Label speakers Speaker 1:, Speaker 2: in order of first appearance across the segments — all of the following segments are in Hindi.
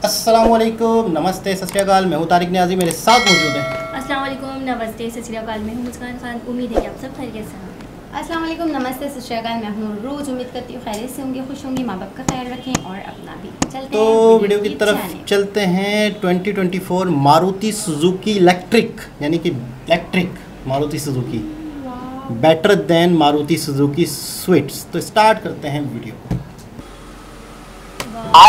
Speaker 1: अस्सलामुअलैकुम, नमस्ते, सत श्री अकाल। मैं हूँ तारिक न्याजी, मेरे साथ मौजूद हैं।
Speaker 2: अस्सलाम वालेकुम, नमस्ते, सत श्री अकाल। मैं हूँ मुस्कान खान। उम्मीद है कि आप सब खैरियत से हैं।
Speaker 3: अस्सलाम वालेकुम, नमस्ते, सत श्री अकाल। मैं हूँ रोज़ उम्मीद करती हूँ खैरियत से होंगे, खुश होंगी, माँ बाप का ख्याल रखें और अपना भी। चलते
Speaker 1: तो
Speaker 3: हैं
Speaker 1: वीडियो की तरफ चलते हैं। 2024 मारुति सुजुकी इलेक्ट्रिक, यानी कि electric Maruti Suzuki, better than Maruti Suzuki Swift. तो स्टार्ट करते हैं वीडियो को।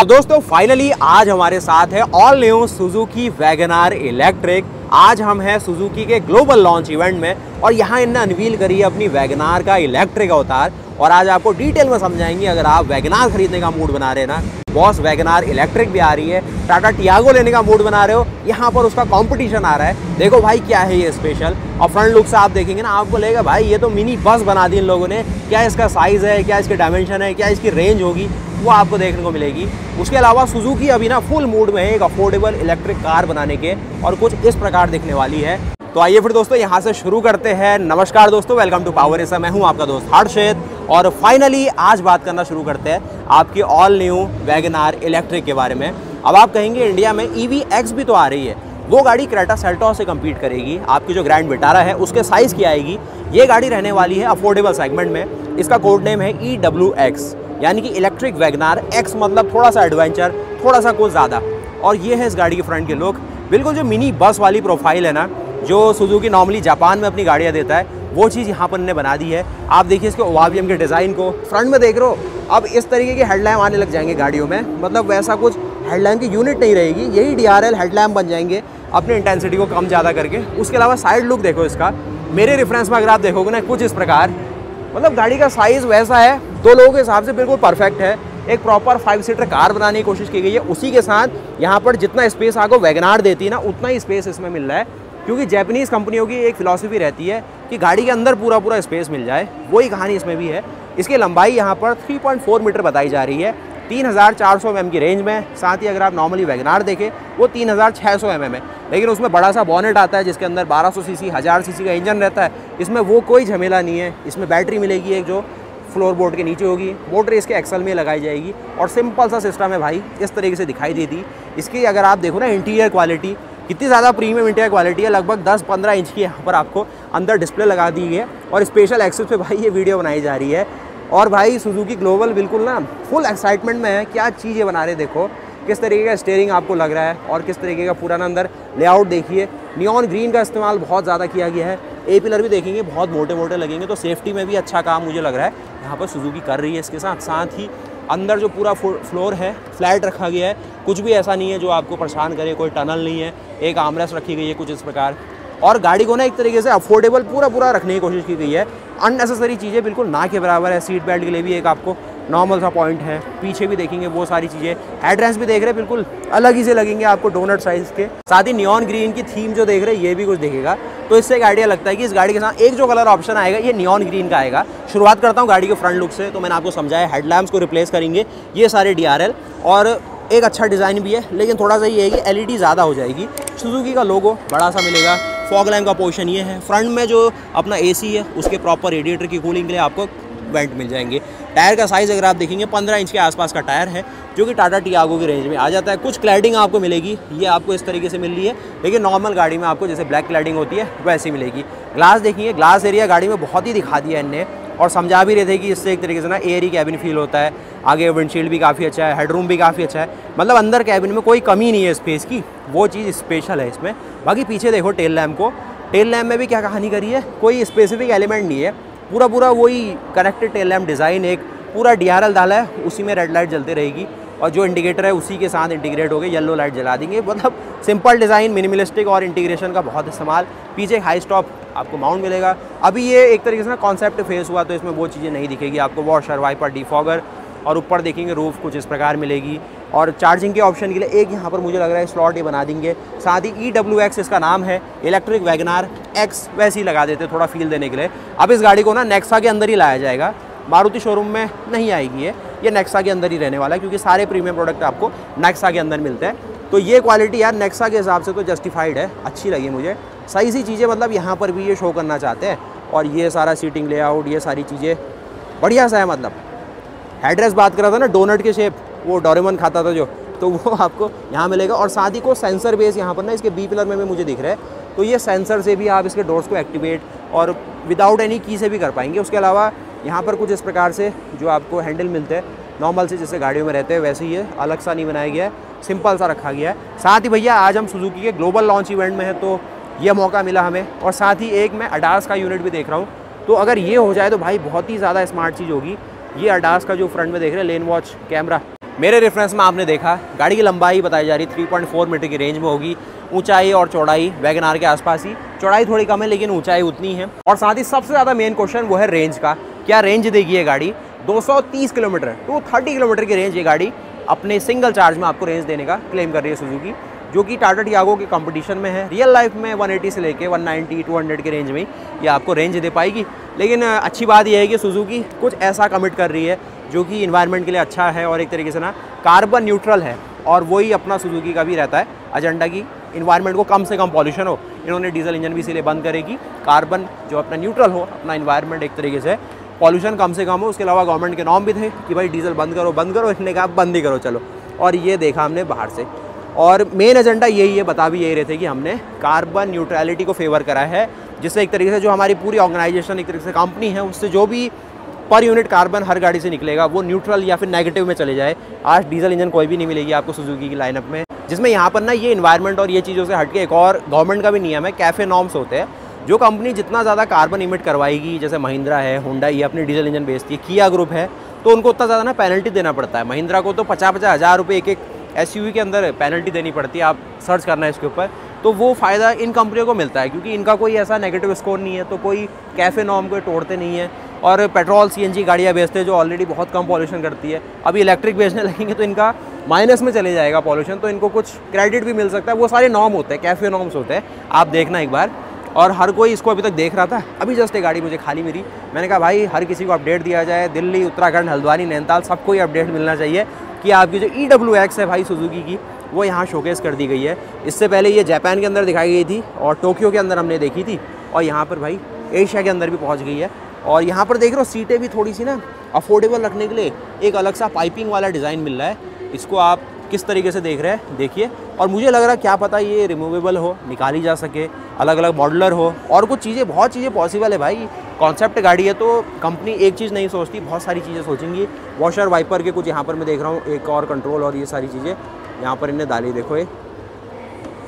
Speaker 4: दोस्तों फाइनली आज हमारे साथ है all new Suzuki WagonR electric. आज हम हैं सुजुकी के ग्लोबल लॉन्च इवेंट में और यहाँ इन्होंने अनवील करी है अपनी वैगनआर का इलेक्ट्रिक अवतार। और आज आपको डिटेल में समझाएंगे। अगर आप वैगनआर खरीदने का मूड बना रहे हैं ना, बॉस वैगनआर इलेक्ट्रिक भी आ रही है, टाटा टियागो लेने का मूड बना रहे हो, यहाँ पर उसका कंपटीशन आ रहा है। देखो भाई क्या है ये स्पेशल। और फ्रंट लुक से आप देखेंगे ना, आपको लगेगा भाई ये तो मिनी बस बना दी इन लोगों ने। क्या इसका साइज़ है, क्या इसके डायमेंशन है, क्या इसकी रेंज होगी, वो आपको देखने को मिलेगी। उसके अलावा सुजुकी अभी ना फुल मूड में है एक अफोर्डेबल इलेक्ट्रिक कार बनाने के, और कुछ इस प्रकार दिखने वाली है। तो आइए फिर दोस्तों यहाँ से शुरू करते हैं। नमस्कार दोस्तों, वेलकम टू पावर एसा। मैं हूँ आपका दोस्त हर्षित और फाइनली आज बात करना शुरू करते हैं आपकी ऑल न्यू वैगनआर इलेक्ट्रिक के बारे में। अब आप कहेंगे इंडिया में EV X भी तो आ रही है, वो गाड़ी क्रेटा सेल्टॉस से कम्पीट करेगी। आपकी जो ग्रैंड विटारा है उसके साइज़ की आएगी। ये गाड़ी रहने वाली है अफोर्डेबल सेगमेंट में। इसका कोड नेम है EWX, यानी कि इलेक्ट्रिक वैगनआर। X मतलब थोड़ा सा एडवेंचर, थोड़ा सा कुछ ज़्यादा। और ये है इस गाड़ी के फ्रंट के लुक। बिल्कुल जो मिनी बस वाली प्रोफाइल है ना, जो सुजुकी नॉर्मली जापान में अपनी गाड़ियाँ देता है, वो चीज़ यहाँ पर इन्होंने बना दी है। आप देखिए इसके ओवावियम के डिज़ाइन को, फ्रंट में देख रहे हो। अब इस तरीके की हेडलैम्प आने लग जाएंगे गाड़ियों में, मतलब वैसा कुछ हेडलैम्प की यूनिट नहीं रहेगी, यही DRL हेडलैम्प बन जाएंगे अपने इंटेंसिटी को कम ज़्यादा करके। उसके अलावा साइड लुक देखो इसका, मेरे रेफरेंस में अगर आप देखोगे ना कुछ इस प्रकार, मतलब गाड़ी का साइज़ वैसा है, दो लोगों के हिसाब से बिल्कुल परफेक्ट है। एक प्रॉपर 5 सीटर कार बनाने की कोशिश की गई है। उसी के साथ यहाँ पर जितना स्पेस आपको वैगनआर देती है ना, उतना ही स्पेस इसमें मिल रहा है। क्योंकि जैपनीज़ कंपनियों की एक फिलॉसफी रहती है कि गाड़ी के अंदर पूरा स्पेस मिल जाए, वही कहानी इसमें भी है। इसकी लंबाई यहाँ पर 3.4 मीटर बताई जा रही है, 3400 mm की रेंज में। साथ ही अगर आप नॉर्मली वैगनआर देखें वो 3600 mm है, लेकिन उसमें बड़ा सा बॉनेट आता है जिसके अंदर 1200 सीसी 1000 सीसी का इंजन रहता है। इसमें वो कोई झमेला नहीं है। इसमें बैटरी मिलेगी एक, जो फ्लोर बोर्ड के नीचे होगी। मोटर इसके एक्सल में लगाई जाएगी और सिंपल सा सिस्टम है भाई, इस तरीके से दिखाई देती। इसकी अगर आप देखो ना इंटीरियर क्वालिटी, कितनी ज़्यादा प्रीमियम इंटीरियर क्वालिटी है। लगभग 10-15 इंच की यहाँ पर आपको अंदर डिस्प्ले लगा दी है और स्पेशल एक्सेस पे भाई ये वीडियो बनाई जा रही है। और भाई सुजुकी ग्लोबल बिल्कुल ना फुल एक्साइटमेंट में है। क्या चीज़ें बना रहे, देखो किस तरीके का स्टीयरिंग आपको लग रहा है और किस तरीके का पूरा ना अंदर लेआउट देखिए। नियॉन ग्रीन का इस्तेमाल बहुत ज़्यादा किया गया है। ए पिलर भी देखेंगे बहुत मोटे मोटे लगेंगे, तो सेफ्टी में भी अच्छा काम मुझे लग रहा है यहाँ पर सुजुकी कर रही है। इसके साथ ही अंदर जो पूरा फ्लोर है फ्लैट रखा गया है, कुछ भी ऐसा नहीं है जो आपको परेशान करे। कोई टनल नहीं है, एक आर्मरेस्ट रखी गई है कुछ इस प्रकार। और गाड़ी को ना एक तरीके से अफोर्डेबल पूरा रखने की कोशिश की गई है। अननेसेसरी चीज़ें बिल्कुल ना के बराबर है। सीट बेल्ट के लिए भी एक आपको नॉर्मल सा पॉइंट है। पीछे भी देखेंगे वो सारी चीज़ें। हेडरेस्ट भी देख रहे हैं बिल्कुल अलग ही से लगेंगे आपको, डोनट साइज़ के। साथ ही नियॉन ग्रीन की थीम जो देख रहे हैं ये भी कुछ दिखेगा। तो इससे एक आइडिया लगता है कि इस गाड़ी के साथ एक जो कलर ऑप्शन आएगा ये नियॉन ग्रीन का आएगा। शुरुआत करता हूँ गाड़ी के फ्रंट लुक से। तो मैंने आपको समझाया हेडलैम्प्स को रिप्लेस करेंगे ये सारे DRL, और एक अच्छा डिज़ाइन भी है, लेकिन थोड़ा सा ये है कि LED ज़्यादा हो जाएगी। सुजुकी का लोगो बड़ा सा मिलेगा। फॉग लैम्प का पोर्शन ये है। फ्रंट में जो अपना AC है उसके प्रॉपर रेडिएटर की कूलिंग के लिए आपको वेंट मिल जाएंगे। टायर का साइज़ अगर आप देखेंगे 15 इंच के आसपास का टायर है, जो कि टाटा टियागो की रेंज में आ जाता है। कुछ क्लैडिंग आपको मिलेगी, ये आपको इस तरीके से मिल रही है, लेकिन नॉर्मल गाड़ी में आपको जैसे ब्लैक क्लैडिंग होती है वैसी मिलेगी। ग्लास देखिए, ग्लास एरिया गाड़ी में बहुत ही दिखा दिया इनने, और समझा भी रहे थे कि इससे एक तरीके से ना एयरी कैबिन फील होता है। आगे विंडशील्ड भी काफ़ी अच्छा है, हेडरूम भी काफ़ी अच्छा है, मतलब अंदर कैबिन में कोई कमी नहीं है स्पेस की, वो चीज़ स्पेशल है इसमें। बाकी पीछे देखो टेल लैम्प को, टेल लैम्प में भी क्या कहानी करी है, कोई स्पेसिफिक एलिमेंट नहीं है, पूरा वही कनेक्टेड टेल लैम्प डिज़ाइन, एक पूरा DRL डाला है, उसी में रेड लाइट जलती रहेगी, और जो इंडिकेटर है उसी के साथ इंटीग्रेट हो गए, येलो लाइट जला देंगे। मतलब सिंपल डिज़ाइन, मिनिमलिस्टिक और इंटीग्रेशन का बहुत इस्तेमाल। पीछे हाई स्टॉप आपको माउंट मिलेगा। अभी ये एक तरीके से ना कॉन्सेप्ट फेस हुआ, तो इसमें वो चीज़ें नहीं दिखेगी आपको। वॉशर, वाइपर, डिफॉगर, और ऊपर देखेंगे रूफ कुछ इस प्रकार मिलेगी। और चार्जिंग के ऑप्शन के लिए एक यहाँ पर मुझे लग रहा है स्लॉट ये बना देंगे। साथ ही EWX इसका नाम है, इलेक्ट्रिक वैगनआर X वैसे ही लगा देते थोड़ा फील देने के लिए। अब इस गाड़ी को ना नेक्सा के अंदर ही लाया जाएगा, मारुति शोरूम में नहीं आएगी ये नेक्सा के अंदर ही रहने वाला है, क्योंकि सारे प्रीमियम प्रोडक्ट आपको नेक्सा के अंदर मिलते हैं। तो ये क्वालिटी यार नेक्सा के हिसाब से तो जस्टिफाइड है, अच्छी लगी मुझे। सही सी चीज़ें मतलब यहाँ पर भी ये शो करना चाहते हैं। और ये सारा सीटिंग लेआउट, ये सारी चीज़ें बढ़िया सा है। मतलब हेडरेस्ट बात कर रहा था ना, डोनट के शेप, वो डोरेमोन खाता था जो, तो वो आपको यहाँ मिलेगा। और साथ ही को सेंसर बेस यहाँ पर ना इसके बी पिलर में भी मुझे दिख रहा है, तो ये सेंसर से भी आप इसके डोर्स को एक्टिवेट और विदाउट एनी की से भी कर पाएंगे। उसके अलावा यहाँ पर कुछ इस प्रकार से जो आपको हैंडल मिलते हैं नॉर्मल से जैसे गाड़ियों में रहते हैं वैसे ही है, अलग सा नहीं बनाया गया है, सिंपल सा रखा गया है। साथ ही भैया आज हम सुजुकी के ग्लोबल लॉन्च इवेंट में है, तो ये मौका मिला हमें। और साथ ही एक मैं अडास का यूनिट भी देख रहा हूँ, तो अगर ये हो जाए तो भाई बहुत ही ज़्यादा स्मार्ट चीज़ होगी। ये अडास का जो फ्रंट में देख रहे हैं लेन वॉच कैमरा, मेरे रेफरेंस में आपने देखा गाड़ी की लंबाई बताई जा रही 3.4 मीटर की रेंज में होगी। ऊंचाई और चौड़ाई वैगन आर के आसपास ही, चौड़ाई थोड़ी कम है लेकिन ऊंचाई उतनी है। और साथ ही सबसे ज़्यादा मेन क्वेश्चन वो है रेंज का, क्या रेंज देगी ये गाड़ी। 230 किलोमीटर 230 किलोमीटर की रेंज ये गाड़ी अपने सिंगल चार्ज में आपको रेंज देने का क्लेम कर रही है सुजुकी, जो कि टाटा टियागो के कंपटीशन में है। रियल लाइफ में 180 से लेके 190 200 के रेंज में ये आपको रेंज दे पाएगी। लेकिन अच्छी बात यह है कि सुजुकी कुछ ऐसा कमिट कर रही है जो कि इन्वायरमेंट के लिए अच्छा है और एक तरीके से ना कार्बन न्यूट्रल है। और वही अपना सुजुकी का भी रहता है एजेंडा की इन्वायरमेंट को कम से कम पॉल्यूशन हो। इन्होंने डीजल इंजन भी इसीलिए बंद करेगी, कार्बन जो अपना न्यूट्रल हो, अपना इन्वायरमेंट एक तरीके से पॉल्यूशन कम से कम हो। उसके अलावा गवर्नमेंट के नॉर्म भी थे कि भाई डीजल बंद करो, इतने का बंद ही करो चलो। और ये देखा हमने बाहर से, और मेन एजेंडा यही है, बता भी यही रहे थे कि हमने कार्बन न्यूट्रलिटी को फेवर करा है, जिससे एक तरीके से जो हमारी पूरी ऑर्गेनाइजेशन एक तरीके से कंपनी है उससे जो भी पर यूनिट कार्बन हर गाड़ी से निकलेगा वो न्यूट्रल या फिर नेगेटिव में चले जाए। आज डीजल इंजन कोई भी नहीं मिलेगी आपको सुजुकी की लाइनअप में, जिसमें यहाँ पर ना ये इन्वायरमेंट और ये चीज़ों से हटके एक और गवर्नमेंट का भी नियम है, कैफे नॉर्म्स होते हैं। जो कंपनी जितना ज़्यादा कार्बन इमिट करवाएगी, जैसे महिंद्रा है, होंडा ये अपनी डीजल इंजन बेचती है, किया ग्रुप है, तो उनको उतना ज़्यादा ना पेनल्टी देना पड़ता है। महिंद्रा को तो 50-50 हज़ार रुपये एक SUV के अंदर पेनल्टी देनी पड़ती है, आप सर्च करना है इसके ऊपर। तो वो फ़ायदा इन कंपनियों को मिलता है क्योंकि इनका कोई ऐसा नेगेटिव स्कोर नहीं है, तो कोई कैफ़े नॉर्म को तोड़ते नहीं है। और पेट्रोल CNG गाड़ियाँ बेचते हैं जो ऑलरेडी बहुत कम पॉल्यूशन करती है, अभी इलेक्ट्रिक बेचने लगेंगे तो इनका माइनस में चले जाएगा पॉल्यूशन, तो इनको कुछ क्रेडिट भी मिल सकता है। वो सारे नॉर्म होते हैं, कैफ़े नॉर्म्स होते हैं, आप देखना एक बार। और हर कोई इसको अभी तक देख रहा था, अभी जस्ट एक गाड़ी मुझे खाली मिली, मैंने कहा भाई हर किसी को अपडेट दिया जाए। दिल्ली, उत्तराखंड, हल्द्वानी, नैनीताल सबको ही अपडेट मिलना चाहिए कि आपकी जो EWX है भाई सुजुकी की, वो यहाँ शोकेस कर दी गई है। इससे पहले ये जापान के अंदर दिखाई गई थी और टोक्यो के अंदर हमने देखी थी, और यहाँ पर भाई एशिया के अंदर भी पहुँच गई है। और यहाँ पर देख रहे हो सीटें भी थोड़ी सी ना अफोर्डेबल रखने के लिए एक अलग सा पाइपिंग वाला डिज़ाइन मिल रहा है। इसको आप किस तरीके से देख रहे हैं देखिए, और मुझे लग रहा है क्या पता ये रिमूवेबल हो, निकाली जा सके, अलग अलग मॉडलर हो, और कुछ चीज़ें बहुत चीज़ें पॉसिबल है भाई। कॉन्सेप्ट गाड़ी है तो कंपनी एक चीज़ नहीं सोचती, बहुत सारी चीज़ें सोचेंगी। वॉशर वाइपर के कुछ यहाँ पर मैं देख रहा हूँ, एक और कंट्रोल और ये सारी चीज़ें यहाँ पर इन्हें डाली। देखो ये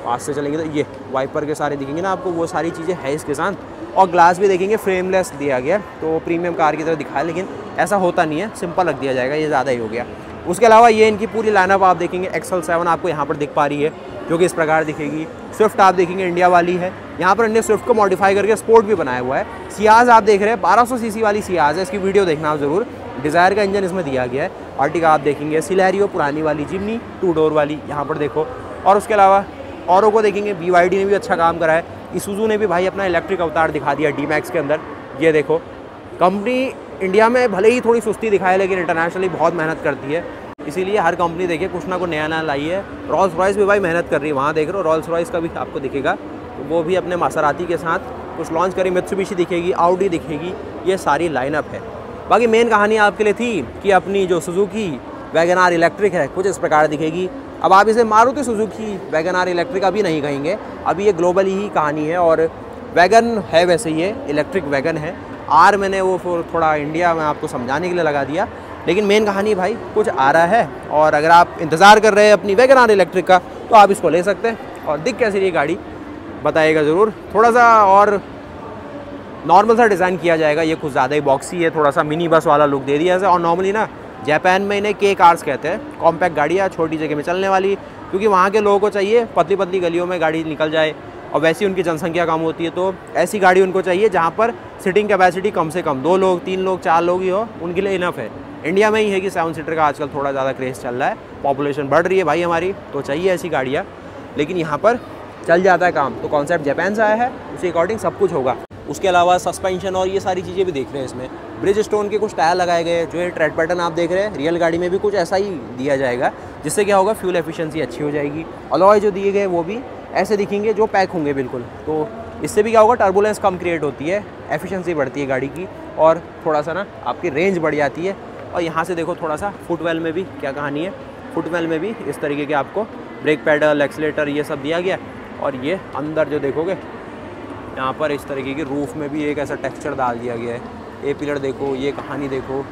Speaker 4: पास से चलेंगे तो ये वाइपर के सारे दिखेंगे ना आपको, वो सारी चीज़ें है इसके साथ। और ग्लास भी देखेंगे फ्रेमलेस दिया गया, तो प्रीमियम कार की तरह दिखाया, लेकिन ऐसा होता नहीं है, सिंपल रख दिया जाएगा, ये ज़्यादा ही हो गया। उसके अलावा ये इनकी पूरी लाइनअप आप देखेंगे, XL7 आपको यहाँ पर दिख पा रही है जो कि इस प्रकार दिखेगी। स्विफ्ट आप देखेंगे इंडिया वाली है, यहाँ पर इन्हें स्विफ्ट को मॉडिफाई करके स्पोर्ट भी बनाया हुआ है। सियाज आप देख रहे हैं 1200 सीसी वाली सियाज है, इसकी वीडियो देखना आप ज़रूर। डिज़ायर का इंजन इसमें दिया गया है। आर्टिका आप देखेंगे, सिलेरियो पुरानी वाली, जिमनी 2 डोर वाली यहाँ पर देखो। और उसके अलावा औरों को देखेंगे, BYD ने भी अच्छा काम करा है, इसुजू ने भी भाई अपना इलेक्ट्रिक अवतार दिखा दिया D-Max के अंदर। ये देखो कंपनी इंडिया में भले ही थोड़ी सुस्ती दिखाए लेकिन इंटरनेशनली बहुत मेहनत करती है, इसीलिए हर कंपनी देखिए कुछ ना कुछ नया नया लाई है। रॉल्स रॉयस भी भाई मेहनत कर रही है, वहाँ देख रहे हो रॉल्स रॉयस का भी आपको दिखेगा, तो वो भी अपने मासराती के साथ कुछ लॉन्च करी। मित्सुबिशी दिखेगी, आउडी दिखेगी, ये सारी लाइनअप है। बाकी मेन कहानी आपके लिए थी कि अपनी जो सुजुकी वैगन आर इलेक्ट्रिक है कुछ इस प्रकार दिखेगी। अब आप इसे Maruti Suzuki wagon R electric अभी नहीं कहेंगे, अभी ये ग्लोबली ही कहानी है। और वैगन है वैसे ये इलेक्ट्रिक वैगन है, आर मैंने वो थोड़ा इंडिया में आपको समझाने के लिए लगा दिया, लेकिन मेन कहानी भाई कुछ आ रहा है। और अगर आप इंतज़ार कर रहे हैं अपनी वैगन आर इलेक्ट्रिक का तो आप इसको ले सकते हैं। और दिख कैसी रही गाड़ी बताइएगा ज़रूर, थोड़ा सा और नॉर्मल सा डिज़ाइन किया जाएगा, ये कुछ ज़्यादा ही बॉक्सी है, थोड़ा सा मिनी बस वाला लुक दे दिया है। और नॉर्मली ना जापान में इन्हें के कार्स कहते हैं, कॉम्पैक्ट गाड़ियाँ छोटी जगह में चलने वाली, क्योंकि वहाँ के लोगों को चाहिए पतली पतली गलियों में गाड़ी निकल जाए, और वैसी उनकी जनसंख्या कम होती है, तो ऐसी गाड़ी उनको चाहिए जहाँ पर सीटिंग कैपेसिटी कम से कम 2 लोग 3 लोग 4 लोग ही हो, उनके लिए इनफ है। इंडिया में ही है कि 7 सीटर का आजकल थोड़ा ज़्यादा क्रेज़ चल रहा है, पॉपुलेशन बढ़ रही है भाई हमारी, तो चाहिए ऐसी गाड़ियाँ, लेकिन यहाँ पर चल जाता है काम। तो कॉन्सेप्ट जापान से आया है, उसी अकॉर्डिंग सब कुछ होगा। उसके अलावा सस्पेंशन और ये सारी चीज़ें भी देख रहे हैं इसमें, ब्रिज स्टोन के कुछ टायर लगाए गए, जो ये ट्रेड पैटर्न आप देख रहे हैं रियल गाड़ी में भी कुछ ऐसा ही दिया जाएगा, जिससे क्या होगा फ्यूल एफिशिएंसी अच्छी हो जाएगी। अलॉय जो दिए गए वो भी ऐसे दिखेंगे जो पैक होंगे बिल्कुल, तो इससे भी क्या होगा टर्बुलेंस कम क्रिएट होती है, एफिशिएंसी बढ़ती है गाड़ी की, और थोड़ा सा ना आपकी रेंज बढ़ जाती है। और यहाँ से देखो थोड़ा सा फुटवेल में भी क्या कहानी है, फुटवेल में भी इस तरीके के आपको ब्रेक पैडल, एक्सीलेटर ये सब दिया गया। और ये अंदर जो देखोगे यहाँ पर इस तरीके की रूफ़ में भी एक ऐसा टेक्सचर डाल दिया गया है। ये पिलर देखो, ये कहानी देखो।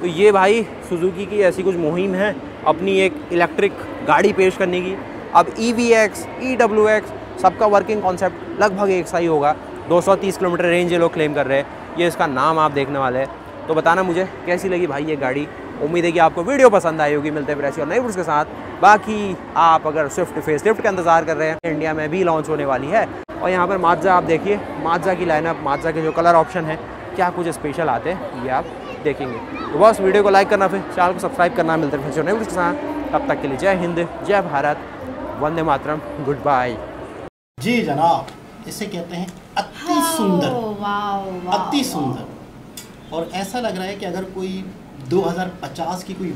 Speaker 4: तो ये भाई सुजुकी की ऐसी कुछ मुहिम है अपनी एक इलेक्ट्रिक गाड़ी पेश करने की। अब EVX, EWX सबका वर्किंग कॉन्सेप्ट लगभग एक सा ही होगा। 230 किलोमीटर रेंज ये लोग क्लेम कर रहे हैं। ये इसका नाम आप देखने वाले हैं। तो बताना मुझे कैसी लगी भाई ये गाड़ी। उम्मीद है कि आपको वीडियो पसंद आई होगी। मिलते हैं फिर ऐसी और नई वीडियोस के साथ। बाकी आप अगर स्विफ्ट फेसलिफ्ट का इंतज़ार कर रहे हैं, इंडिया में भी लॉन्च होने वाली है। और यहाँ पर माज़दा आप देखिए, माज़दा की लाइनअप, माज़दा के जो कलर ऑप्शन है, क्या कुछ स्पेशल आते हैं ये आप देखेंगे। तो बस वीडियो को लाइक करना, फिर चैनल को सब्सक्राइब करना। मिलते हैं फिर नई वीडियोस के साथ। तब तक के लिए जय हिंद, जय भारत, वंदे मातरम, गुड बाय।
Speaker 1: जी जनाब, इसे कहते हैं अति सुंदर, अति सुंदर। और ऐसा लग रहा है कि अगर कोई 2050 की कोई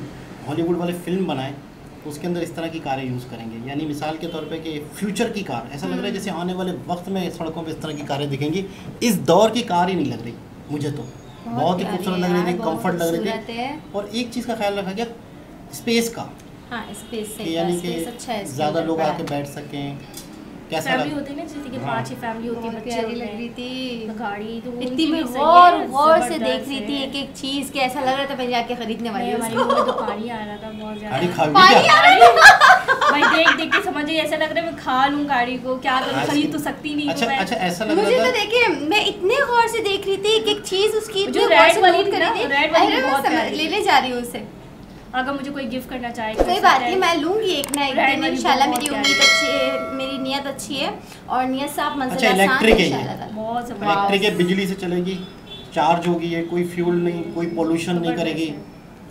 Speaker 1: हॉलीवुड वाले फिल्म बनाए तो उसके अंदर इस तरह की कारें यूज़ करेंगे। यानी मिसाल के तौर पे कि फ्यूचर की कार, ऐसा लग रहा है जैसे आने वाले वक्त में सड़कों पे इस तरह की कारें दिखेंगी। इस दौर की कार ही नहीं लग रही मुझे, तो बहुत ही खूबसूरत लग रही थी, कंफर्ट लग रही थी। और एक चीज़ का ख्याल रखा गया, स्पेस का।
Speaker 3: हाँ, स्पेस से
Speaker 1: यानी कि ज़्यादा लोग आके बैठ सकें। कैसा
Speaker 2: फैमिली होती है ना, जैसे कि 5-6 फैमिली होती है, बच्चे
Speaker 3: प्यारी
Speaker 2: होते
Speaker 3: लग
Speaker 2: हैं,
Speaker 3: रही थी।
Speaker 2: तो गाड़ी तो
Speaker 3: इतनी
Speaker 2: उनकी
Speaker 3: मैं
Speaker 2: भी सही है,
Speaker 3: गौर से देख
Speaker 2: जबरदस्त
Speaker 3: रही थी
Speaker 2: है।
Speaker 3: एक एक चीज के, ऐसा लग रहा था मैं जाके खरीदने वाली हूँ
Speaker 2: हमारी
Speaker 3: उसको।
Speaker 2: मुंह में तो पानी आ रहा था बहुत
Speaker 1: गाड़ी
Speaker 2: ज्यादा।
Speaker 1: खा भी
Speaker 2: भाई देख देख के समझ ऐसा लग रहा है मैं खा लूं गाड़ी को, क्या करूं, खरीद तो सकती नहीं हूं
Speaker 1: अच्छा
Speaker 2: मैं।
Speaker 1: अच्छा, ऐसा लग
Speaker 3: मुझे
Speaker 1: रहा
Speaker 3: तो
Speaker 1: था।
Speaker 3: देखिए, मैं इतने गौर से देख रही थी एक एक चीज उसकी,
Speaker 2: जो
Speaker 3: इतने गौर
Speaker 2: रेड
Speaker 3: से
Speaker 2: वाली
Speaker 3: नोट
Speaker 2: थी
Speaker 3: कर
Speaker 2: ना,
Speaker 3: रही थी।
Speaker 2: रेड वाली
Speaker 3: अरे मैं
Speaker 2: बहुत प्यारी थी।
Speaker 3: लेने जा रही हूँ उसे।
Speaker 2: अगर मुझे कोई गिफ्ट करना चाहे
Speaker 3: कोई बात नहीं, मैं लूंगी एक ना एक
Speaker 2: रेड
Speaker 3: दिन
Speaker 2: वाली
Speaker 3: इंशाल्लाह।
Speaker 2: बहुत
Speaker 3: मेरी
Speaker 2: प्यारी
Speaker 3: उम्मीद अच्छी है, मेरी नियत अच्छी है और नियत साफ
Speaker 1: अच्छा,
Speaker 3: मंजिल आसान
Speaker 1: इलेक्ट्रिक है ये?
Speaker 3: इंशाल्लाह।
Speaker 2: बहुत जबरदस्त।
Speaker 1: इलेक्ट्रिक है, बिजली से चलेगी, चार्ज होगी, ये कोई फ्यूल नहीं, कोई पोल्यूशन नहीं करेगी।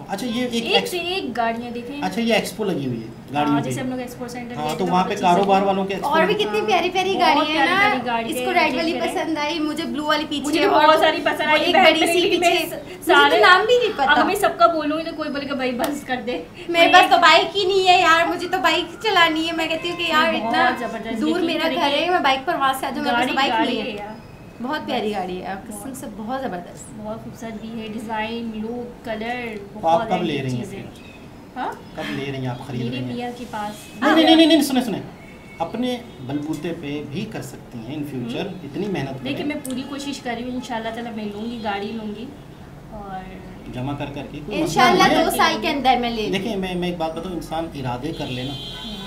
Speaker 1: अच्छा ये
Speaker 2: एक से एक गाड़ियां देखें।
Speaker 1: अच्छा ये एक्सपो लगी हुई है
Speaker 2: हाँ,
Speaker 1: गाड़ियों
Speaker 2: जैसे हम
Speaker 1: की।
Speaker 2: लोग एक्सपो सेंटर
Speaker 1: हाँ,
Speaker 2: गए
Speaker 1: तो
Speaker 2: थे,
Speaker 1: वहाँ पे
Speaker 2: चीज़ें
Speaker 1: कारोबार
Speaker 2: थी।
Speaker 1: वालों के एक्सपो
Speaker 3: और भी कितनी प्यारी प्यारी
Speaker 2: बहुत
Speaker 3: गाड़ियाँ
Speaker 2: प्यारी
Speaker 3: हैं
Speaker 2: प्यारी
Speaker 3: ना।
Speaker 2: गाड़ी
Speaker 3: इसको
Speaker 2: है,
Speaker 3: रेड वाली
Speaker 2: देखिए।
Speaker 3: पसंद आई, मुझे ब्लू वाली पीछे,
Speaker 2: मुझे
Speaker 3: और
Speaker 2: बहुत सारी पसंद आई,
Speaker 3: एक बड़ी सी पीछे। मुझे तो नाम भी नहीं पता।
Speaker 2: अगर मैं सबका बोलूंगी तो कोई बोलेगा भाई बस कर दे।
Speaker 3: मेरे पास तो बाइक ही नहीं है यार, मुझे तो बाइक चलानी है। मैं कहती हूँ कि यार
Speaker 2: बहुत
Speaker 3: इतना
Speaker 2: जबरदस्त,
Speaker 3: दूर
Speaker 2: यकीन
Speaker 3: मेरा घर
Speaker 2: करिए।
Speaker 3: है, मैं बाइक पर वहाँ से आ जाऊँ, मेरे पास तो बाइक नहीं है।
Speaker 2: यार,
Speaker 3: बहुत प्यारी गाड़ी है, कसम से बहुत जबरदस्त।
Speaker 2: बहुत खूबसूरत भी है, डिजाइन, लुक, कलर
Speaker 1: तो आप कब ले रही हैं
Speaker 2: चीजें।
Speaker 1: फिर?
Speaker 2: हाँ,
Speaker 1: कब ले रही हैं आप, खरीद
Speaker 2: मेरे
Speaker 1: रही हैं?
Speaker 2: मियाँ के पास।
Speaker 1: नहीं, सुने सुने, अपने बलबूते पे भी कर सकती हैं इन फ्यूचर, इतनी मेहनत
Speaker 2: देखिए
Speaker 1: करें,
Speaker 2: मैं पूरी कोशिश कर रही हूँ, इंशाल्लाह ताला मैं लूँगी, गाड़ी लूँगी और
Speaker 1: जमा कर करके कोई
Speaker 3: इंशाल्लाह
Speaker 1: मसला नहीं
Speaker 3: 2
Speaker 1: है।
Speaker 3: साल के अंदर में ले।
Speaker 1: देखिए मैं एक बात बताऊँ, इंसान इरादे कर लेना,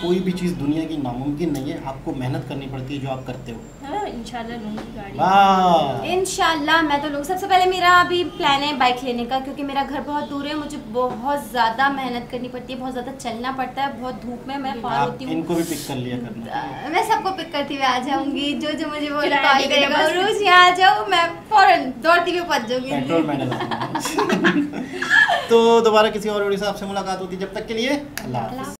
Speaker 1: कोई भी चीज़ दुनिया की नामुमकिन नहीं है। आपको मेहनत करनी पड़ती है जो आप करते हो।
Speaker 2: हाँ, इंशाल्लाह लूँगी गाड़ी।
Speaker 1: वाह,
Speaker 3: इंशाल्लाह मैं तो लोग, सबसे पहले मेरा अभी प्लान है बाइक लेने का, क्योंकि मेरा घर बहुत दूर है, मुझे बहुत ज़्यादा मेहनत करनी पड़ती है, बहुत ज़्यादा चलना पड़ता है, बहुत धूप में मैं ख्वार
Speaker 1: आप
Speaker 3: होती हूँ।
Speaker 1: इनको भी पिक कर लिया करना।
Speaker 3: मैं सबको पिक करती हुई आ जाऊंगी, जो जो मुझे वो
Speaker 2: किराया
Speaker 3: कॉल
Speaker 2: दे देना
Speaker 3: करेगा,
Speaker 2: बस।
Speaker 3: रोज यहाँ आ जाओ, मैं फौरन दौड़ती हुई पहुंच जाऊंगी।
Speaker 1: पेट्रोल मैंने लगाना। तो दोबारा किसी और वीडियो से आपसे मुलाकात होती है, जब तक के लिए अल्लाह हाफ़िज़।